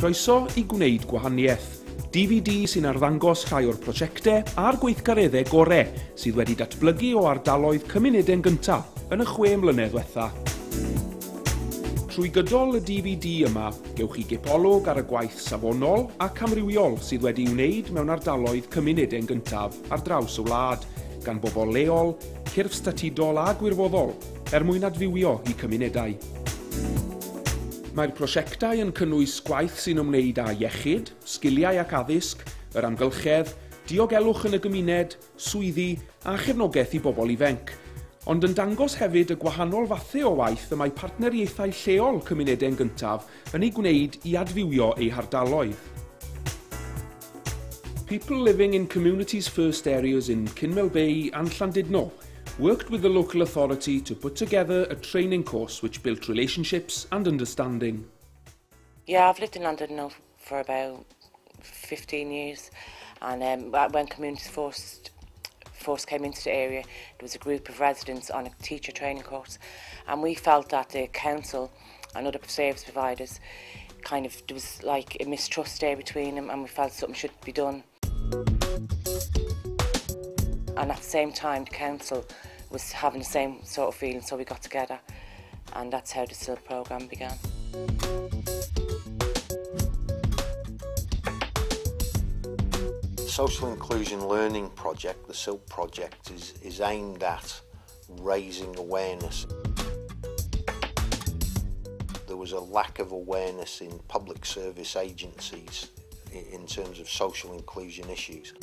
Croeso i gwneud gwahaniaeth. DVD sy'n arddangos rhai o'r prosiectau a'r gweithgareddau gorau sydd wedi datblygu o ardaloedd cymunedau'n gyntaf yn y 6 mlynedd diwetha. Trwy gydol y DVD yma, gewch chi gipolwg ar y gwaith safonol ac amrywiol sydd wedi'i wneud mewn ardaloedd cymunedau'n gyntaf ar draws y wlad, gan bobl leol, cyrff statudol a gwirfoddol, mwyn adfywio i cymunedau. Mae'r prosiectau yn cynnwys gwaith sy'n ymwneud â iechyd, sgiliau ac addysg, yr amgylchedd, diogelwch yn y gymuned, swyddi a chefnogaeth i bobl ifanc, ond yn dangos hefyd y gwahanol fathau o waith y mae partneriaethau lleol cymunedau'n gyntaf yn ei gwneud i adfywio eu hardaloedd. People living in communities first areas in Kinmel Bay and Llandudno worked with the local authority to put together a training course which built relationships and understanding. Yeah, I've lived in Llandudno for about 15 years, and when Communities Force came into the area, there was a group of residents on a teacher training course, and we felt that the council and other service providers there was like a mistrust there between them, and we felt something should be done. And at the same time, the council was having the same sort of feeling, so we got together, and that's how the SILP programme began. The Social Inclusion Learning Project, the SILP project, is aimed at raising awareness. There was a lack of awareness in public service agencies in terms of social inclusion issues.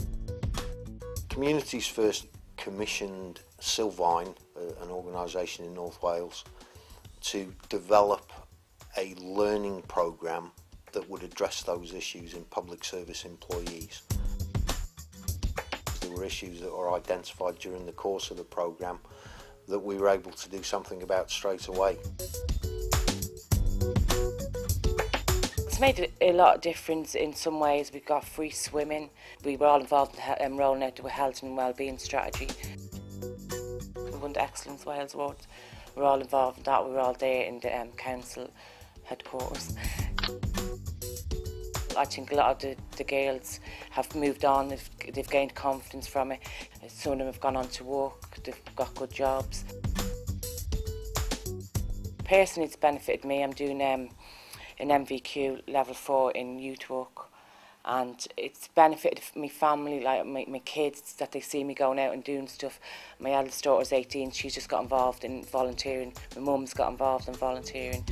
Communities First commissioned Sylvine, an organisation in North Wales, to develop a learning programme that would address those issues in public service employees. There were issues that were identified during the course of the programme that we were able to do something about straight away. It's made a lot of difference in some ways. We've got free swimming. We were all involved in rolling out the health and wellbeing strategy. We won the Excellence Wales Awards. We were all involved in that. We were all there in the council headquarters. I think a lot of the girls have moved on. They've gained confidence from it. Some of them have gone on to work. They've got good jobs. Personally, it's benefited me. I'm doing an MVQ level 4 in youth work, and it's benefited my family, like my kids, that they see me going out and doing stuff. My eldest daughter's 18, she's just got involved in volunteering. My mum's got involved in volunteering.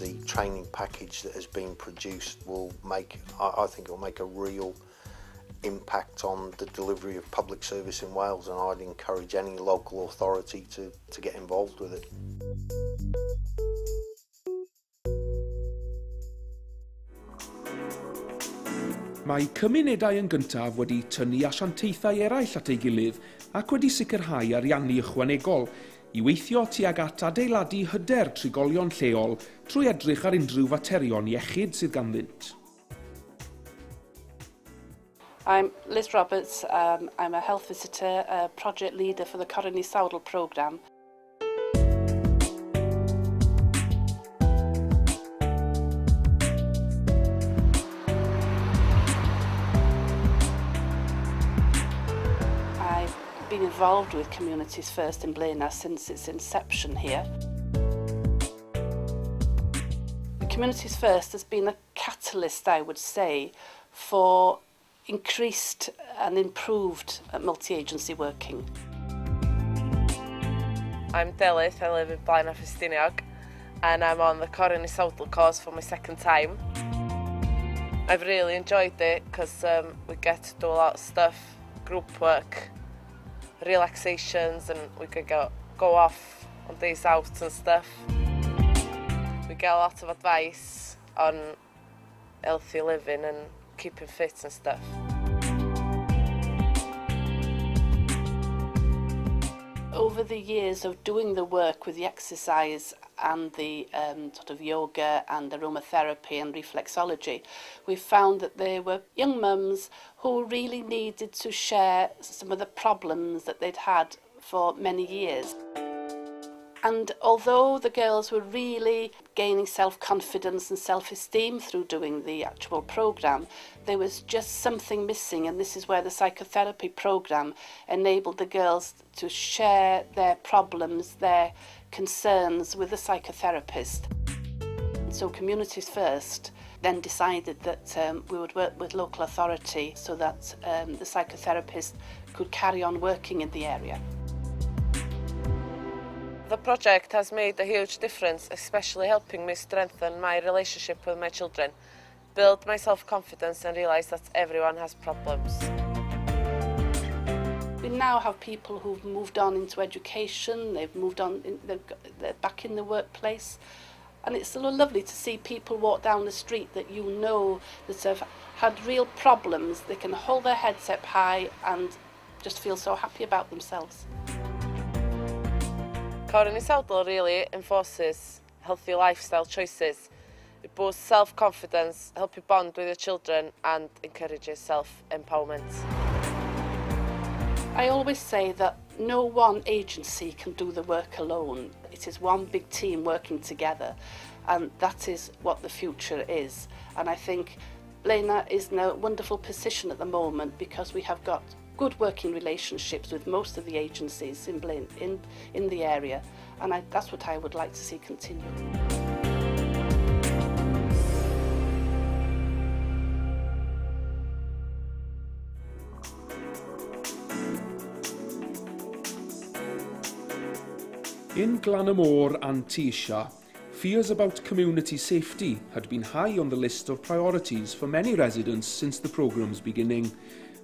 The training package that has been produced will I think it will make a real impact on the delivery of public service in Wales, and I'd encourage any local authority to get involved with it. Mae cymunedau yn gyntaf wedi tynnu asiantaethau eraill at ei gilydd ac wedi sicrhau ariannu ychwanegol i weithio tuag at adeiladu hyder trigolion lleol trwy edrych ar unrhyw faterion iechyd sydd ganddynt. I'm Liz Roberts. I'm a health visitor, a project leader for the Coronary Sawdl programme. Been involved with Communities First in Blaenau since its inception here. Communities First has been a catalyst, I would say, for increased and improved multi-agency working. I'm Delyth, I live in Blaenau Ffestiniog, and I'm on the Coronary Sawdl course for my second time. I've really enjoyed it because we get to do a lot of stuff, group work, relaxations, and we could go off on days out and stuff. We get a lot of advice on healthy living and keeping fit and stuff. Over the years of doing the work with the exercise and the sort of yoga and aromatherapy and reflexology, we found that there were young mums who really needed to share some of the problems that they'd had for many years. And although the girls were really gaining self-confidence and self-esteem through doing the actual programme, there was just something missing, and this is where the psychotherapy programme enabled the girls to share their problems, their concerns with the psychotherapist. So Communities First then decided that we would work with local authority so that the psychotherapist could carry on working in the area. The project has made a huge difference, especially helping me strengthen my relationship with my children, build my self-confidence and realise that everyone has problems. We now have people who've moved on into education, they've moved on, they're back in the workplace, and it's so lovely to see people walk down the street that you know that have had real problems. They can hold their heads up high and just feel so happy about themselves. Corin Sautel really enforces healthy lifestyle choices. It boosts self-confidence, helps you bond with your children and encourages self-empowerment. I always say that no one agency can do the work alone. It is one big team working together, and that is what the future is. And I think Blaenau is in a wonderful position at the moment because we have got good working relationships with most of the agencies in the area, and that's what I would like to see continue. In Glanamore and Teesha, fears about community safety had been high on the list of priorities for many residents since the programme's beginning.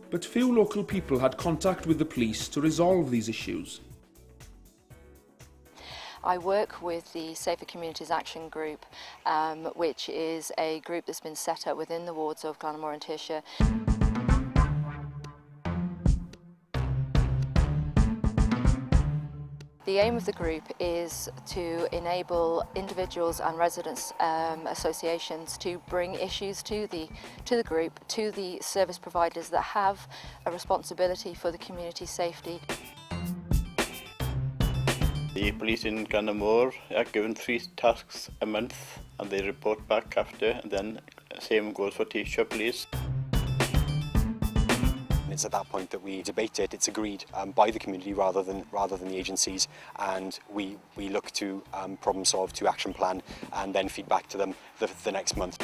But few local people had contact with the police to resolve these issues. I work with the Safer Communities Action Group, which is a group that's been set up within the wards of Glanamore and Teesha. The aim of the group is to enable individuals and residents associations to bring issues to the group, to the service providers that have a responsibility for the community safety. The police in Glanamore are given 3 tasks a month and they report back after, and then same goes for Teesha Police. It's at that point that we debate it. It's agreed by the community rather than the agencies, and we look to problem solve, to action plan, and then feed back to them the next month.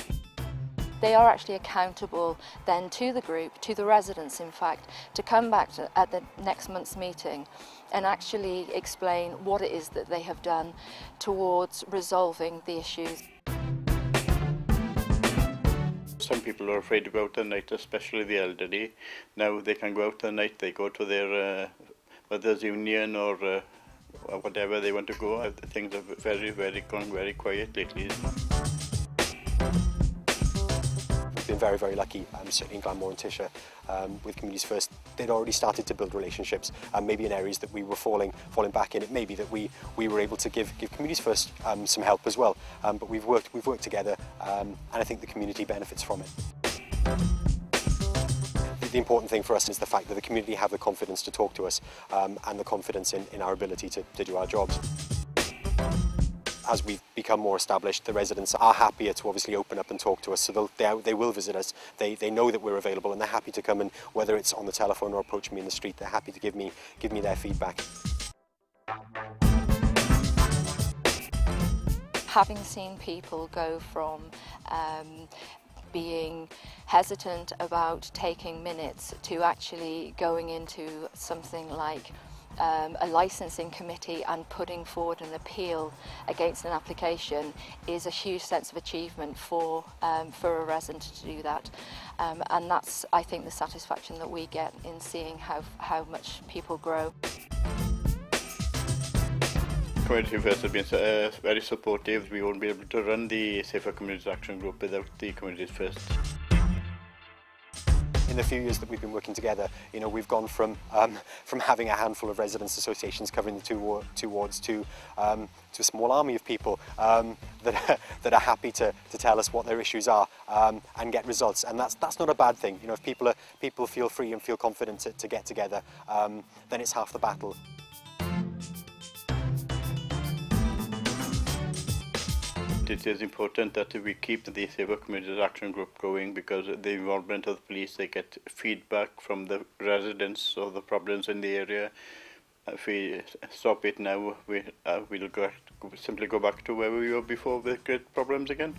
They are actually accountable then to the group, to the residents in fact, to come back at the next month's meeting and actually explain what it is that they have done towards resolving the issues. Some people are afraid to go out at night, especially the elderly. Now they can go out at night, they go to their mother's union or whatever they want to go. Things are gone very quiet lately. We've been very, very lucky, certainly in Glanamore and Teesha, with Communities First. They'd already started to build relationships, maybe in areas that we were falling back in. It may be that we were able to give Communities First some help as well. But we've worked together, and I think the community benefits from it. The important thing for us is the fact that the community have the confidence to talk to us, and the confidence in our ability to do our jobs. As we've become more established, the residents are happier to obviously open up and talk to us, so they will visit us. They know that we're available, and they're happy to come, and whether it's on the telephone or approach me in the street, they're happy to give me their feedback. Having seen people go from being hesitant about taking minutes to actually going into something like a licensing committee and putting forward an appeal against an application is a huge sense of achievement for a resident to do that, and that's, I think, the satisfaction that we get in seeing how much people grow. Community First has been very supportive. We won't be able to run the Safer Communities Action Group without the Communities First. In the few years that we've been working together, we've gone from having a handful of residents' associations covering the two wards to a small army of people that are happy to tell us what their issues are and get results. And that's not a bad thing. If people feel free and feel confident to get together, then it's half the battle. it is important that we keep the Safer Communities Action Group going, because the involvement of the police, they get feedback from the residents of the problems in the area. If we stop it now, we'll simply go back to where we were before with great problems again.